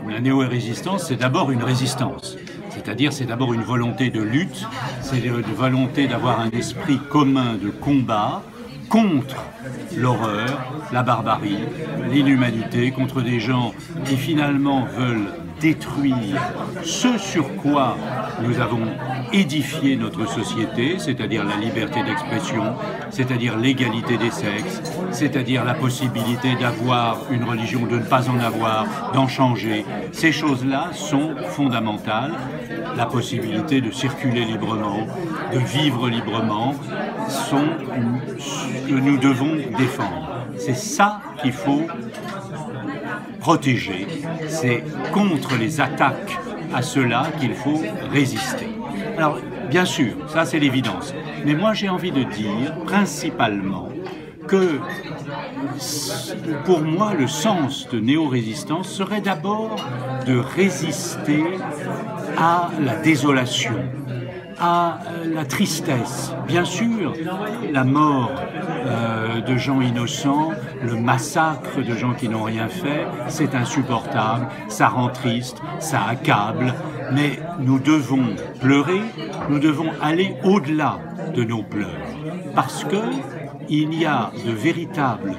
La néo-résistance, c'est d'abord une résistance. C'est-à-dire, c'est d'abord une volonté de lutte, c'est une volonté d'avoir un esprit commun de combat contre l'horreur, la barbarie, l'inhumanité, contre des gens qui finalement veulent détruire ce sur quoi nous avons édifié notre société, c'est-à-dire la liberté d'expression, c'est-à-dire l'égalité des sexes, c'est-à-dire la possibilité d'avoir une religion, de ne pas en avoir, d'en changer. Ces choses-là sont fondamentales. La possibilité de circuler librement, de vivre librement, sont ce que nous devons défendre. C'est ça qu'il faut protéger. C'est contre les attaques à cela qu'il faut résister. Alors, bien sûr, ça c'est l'évidence. Mais moi j'ai envie de dire, principalement, que pour moi le sens de néo-résistance serait d'abord de résister à la désolation, à la tristesse. Bien sûr, la mort de gens innocents, le massacre de gens qui n'ont rien fait, c'est insupportable, ça rend triste, ça accable, mais nous devons pleurer, nous devons aller au-delà de nos pleurs, parce que il n'y a de véritable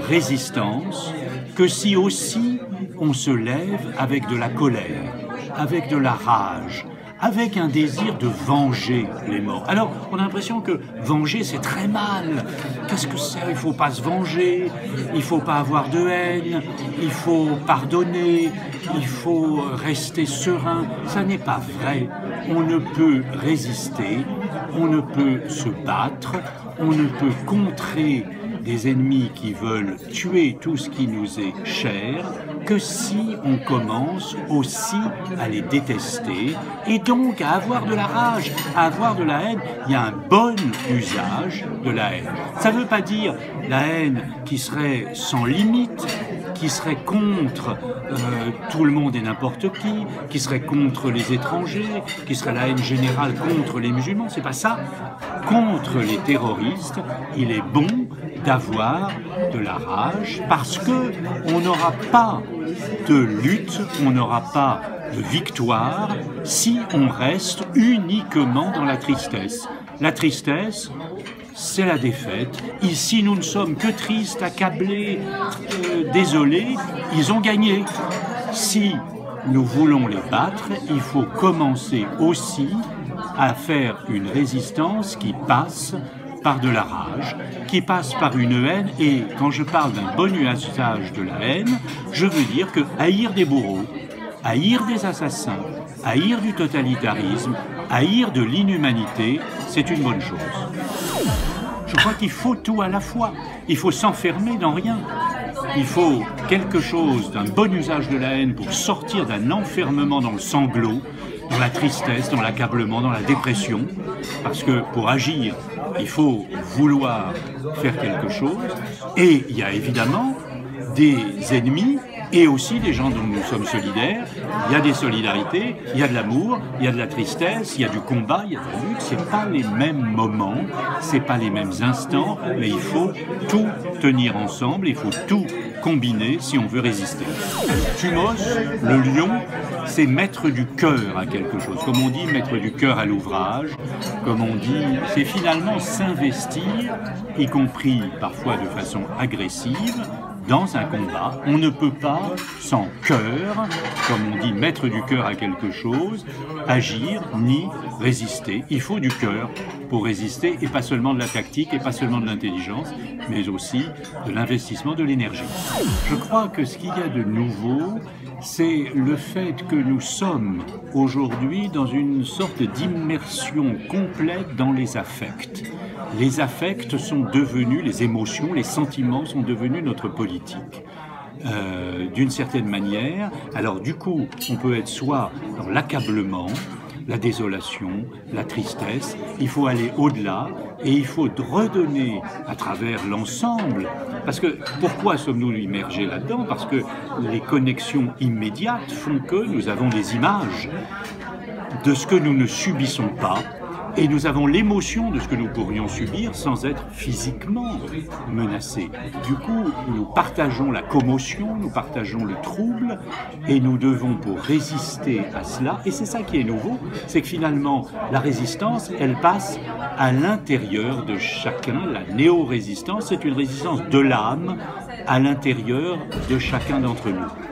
résistance que si aussi on se lève avec de la colère, avec de la rage, avec un désir de venger les morts. Alors, on a l'impression que venger, c'est très mal. Qu'est-ce que c'est? Il ne faut pas se venger, il ne faut pas avoir de haine, il faut pardonner, il faut rester serein. Ça n'est pas vrai. On ne peut résister, on ne peut se battre, on ne peut contrer des ennemis qui veulent tuer tout ce qui nous est cher, que si on commence aussi à les détester et donc à avoir de la rage, à avoir de la haine. Il y a un bon usage de la haine. Ça ne veut pas dire la haine qui serait sans limite, qui serait contre tout le monde et n'importe qui serait contre les étrangers, qui serait la haine générale contre les musulmans. C'est pas ça. Contre les terroristes, il est bon d'avoir de la rage parce que on n'aura pas de lutte, on n'aura pas de victoire si on reste uniquement dans la tristesse. La tristesse, c'est la défaite. Ici, nous ne sommes que tristes, accablés, désolés. Ils ont gagné. Si nous voulons les battre, il faut commencer aussi à faire une résistance qui passe par de la rage, qui passe par une haine, et quand je parle d'un bon usage de la haine, je veux dire que haïr des bourreaux, haïr des assassins, haïr du totalitarisme, haïr de l'inhumanité, c'est une bonne chose. Je crois qu'il faut tout à la fois, il faut s'enfermer dans rien. Il faut quelque chose d'un bon usage de la haine pour sortir d'un enfermement dans le sanglot, dans la tristesse, dans l'accablement, dans la dépression, parce que pour agir, il faut vouloir faire quelque chose, et il y a évidemment des ennemis et aussi des gens dont nous sommes solidaires. Il y a des solidarités, il y a de l'amour, il y a de la tristesse, il y a du combat, il y a de la lutte. C'est pas les mêmes moments, c'est pas les mêmes instants, mais il faut tout tenir ensemble, il faut tout combiner si on veut résister. Thumos, le lion, c'est mettre du cœur à quelque chose. Comme on dit, mettre du cœur à l'ouvrage, comme on dit, c'est finalement s'investir, y compris parfois de façon agressive, dans un combat. On ne peut pas, sans cœur, comme on dit, mettre du cœur à quelque chose, agir ni résister. Il faut du cœur pour résister, et pas seulement de la tactique, et pas seulement de l'intelligence, mais aussi de l'investissement de l'énergie. Je crois que ce qu'il y a de nouveau, c'est le fait que nous sommes aujourd'hui dans une sorte d'immersion complète dans les affects. Les affects sont devenus, les émotions, les sentiments sont devenus notre politique. D'une certaine manière, alors du coup, on peut être soit dans l'accablement, la désolation, la tristesse, il faut aller au-delà et il faut redonner à travers l'ensemble, parce que pourquoi sommes-nous immergés là-dedans? Parce que les connexions immédiates font que nous avons des images de ce que nous ne subissons pas, Et nous avons l'émotion de ce que nous pourrions subir sans être physiquement menacés. Du coup, nous partageons la commotion, nous partageons le trouble, et nous devons, pour résister à cela, et c'est ça qui est nouveau, c'est que finalement, la résistance, elle passe à l'intérieur de chacun. La néo-résistance, c'est une résistance de l'âme à l'intérieur de chacun d'entre nous.